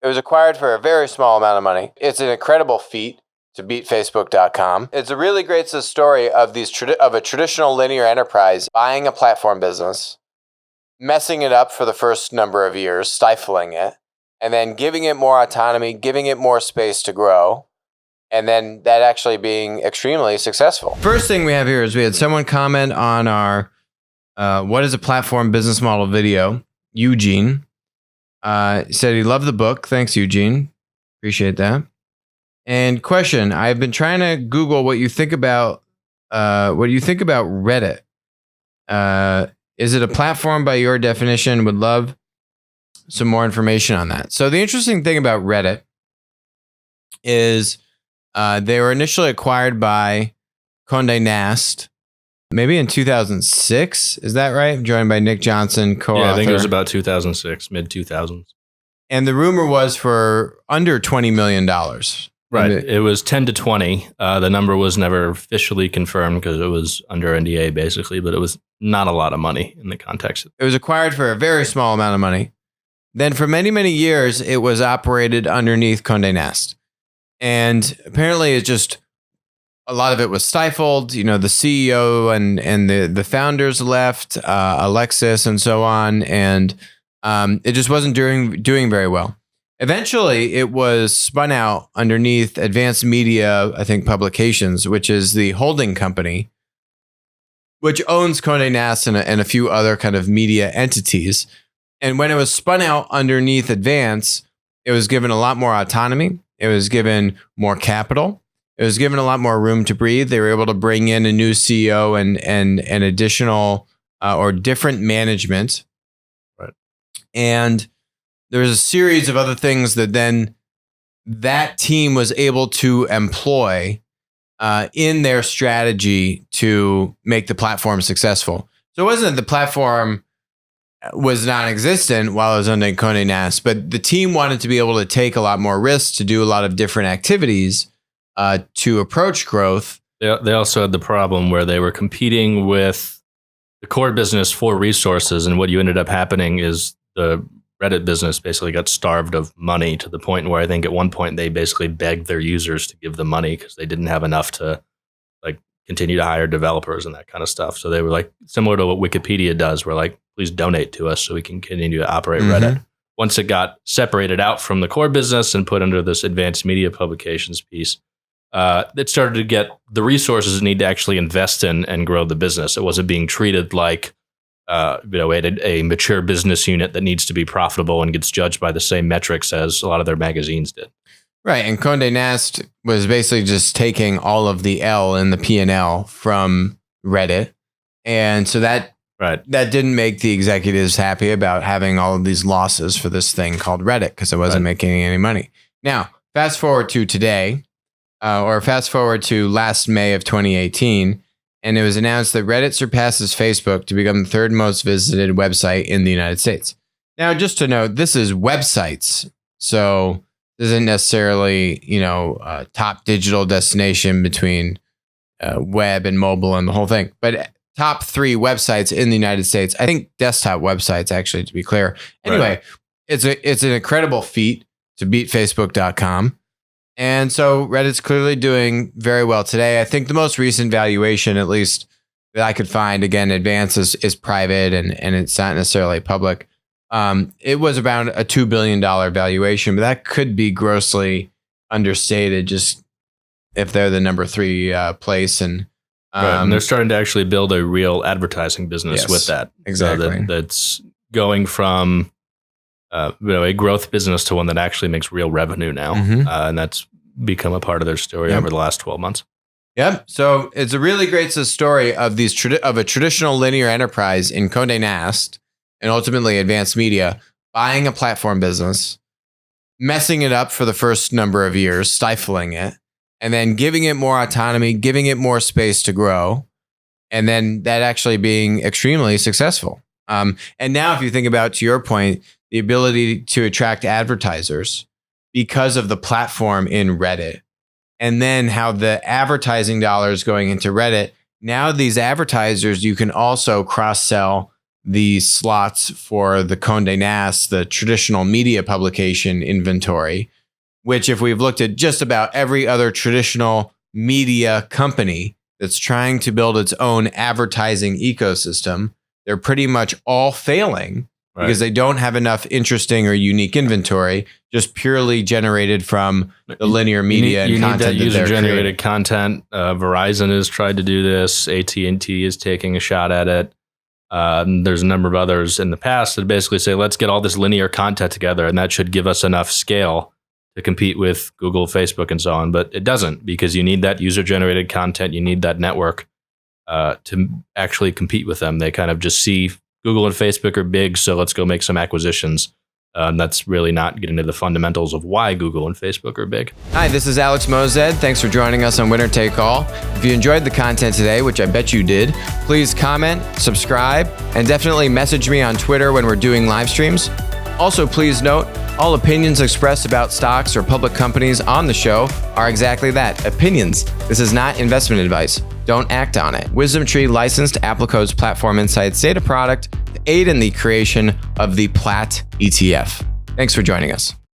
It was acquired for a very small amount of money. It's an incredible feat to beat Facebook.com. It's a really great story of a traditional linear enterprise buying a platform business, messing it up for the first number of years, stifling it, and then giving it more autonomy, giving it more space to grow, and then that actually being extremely successful. First thing we have here is we had someone comment on our what is a platform business model video. Eugene said he loved the book. Thanks, Eugene. Appreciate that. And question, I've been trying to Google what you think about Reddit. Is it a platform by your definition? Would love some more information on that. So the interesting thing about Reddit is they were initially acquired by Condé Nast, maybe in 2006. Is that right? Joined by Nick Johnson, co-author. Yeah, I think it was about 2006, mid-2000s. And the rumor was for under $20 million. Right. It was 10 to 20. The number was never officially confirmed because it was under NDA, basically, but it was not a lot of money in the context. It was acquired for a very small amount of money. Then for many, many years, it was operated underneath Condé Nast. And apparently it's just a lot of it was stifled. You know, the CEO and the founders left, Alexis and so on. And it just wasn't doing very well. Eventually, it was spun out underneath Advanced Media, I think, Publications, which is the holding company, which owns Condé Nast and a few other kind of media entities. And when it was spun out underneath Advance, it was given a lot more autonomy. It was given more capital. It was given a lot more room to breathe. They were able to bring in a new CEO and additional or different management. Right. And there's a series of other things that then that team was able to employ in their strategy to make the platform successful. So it wasn't that the platform was non-existent while it was under Condé Nast, but the team wanted to be able to take a lot more risks, to do a lot of different activities to approach growth. They also had the problem where they were competing with the core business for resources, and what you ended up happening is the Reddit business basically got starved of money to the point where I think at one point they basically begged their users to give them money because they didn't have enough to like continue to hire developers and that kind of stuff. So they were like similar to what Wikipedia does, where like, please donate to us so we can continue to operate Reddit. Once it got separated out from the core business and put under this Advanced Media Publications piece, it started to get the resources it need to actually invest in and grow the business. It wasn't being treated like a mature business unit that needs to be profitable and gets judged by the same metrics as a lot of their magazines did. Right. And Condé Nast was basically just taking all of the L in the P&L from Reddit. And so that didn't make the executives happy about having all of these losses for this thing called Reddit because it wasn't making any money. Now, fast forward to today, or fast forward to last May of 2018, and it was announced that Reddit surpasses Facebook to become the third most visited website in the United States. Now, just to note, this is websites. So this isn't necessarily, top digital destination between web and mobile and the whole thing. But top 3 websites in the United States. I think desktop websites, actually, to be clear. Anyway, it's an incredible feat to beat Facebook.com. And so Reddit's clearly doing very well today. I think the most recent valuation, at least that I could find, again, Advance is private and it's not necessarily public. It was around a $2 billion valuation, but that could be grossly understated just if they're the number 3 place. And and they're starting to actually build a real advertising business with that. Exactly. So that's going from a growth business to one that actually makes real revenue now. And that's become a part of their story over the last 12 months. Yep. So it's a really great story of of a traditional linear enterprise in Condé Nast and ultimately Advanced Media buying a platform business, messing it up for the first number of years, stifling it, and then giving it more autonomy, giving it more space to grow, and then that actually being extremely successful. And now if you think about, to your point, the ability to attract advertisers because of the platform in Reddit, and then how the advertising dollars going into Reddit, now these advertisers, you can also cross-sell the slots for the Condé Nast, the traditional media publication inventory, which if we've looked at just about every other traditional media company that's trying to build its own advertising ecosystem, they're pretty much all failing because they don't have enough interesting or unique inventory, just purely generated from the linear media and content. You need that user-generated content. Verizon has tried to do this. AT&T is taking a shot at it. There's a number of others in the past that basically say, let's get all this linear content together, and that should give us enough scale to compete with Google, Facebook, and so on. But it doesn't, because you need that user-generated content. You need that network to actually compete with them. They kind of just see Google and Facebook are big, so let's go make some acquisitions. That's really not getting into the fundamentals of why Google and Facebook are big. Hi, this is Alex Mozed. Thanks for joining us on Winner Take All. If you enjoyed the content today, which I bet you did, please comment, subscribe, and definitely message me on Twitter when we're doing live streams. Also, please note, all opinions expressed about stocks or public companies on the show are exactly that, opinions. This is not investment advice. Don't act on it. WisdomTree licensed Applico's Platform Insights data product to aid in the creation of the PLAT ETF. Thanks for joining us.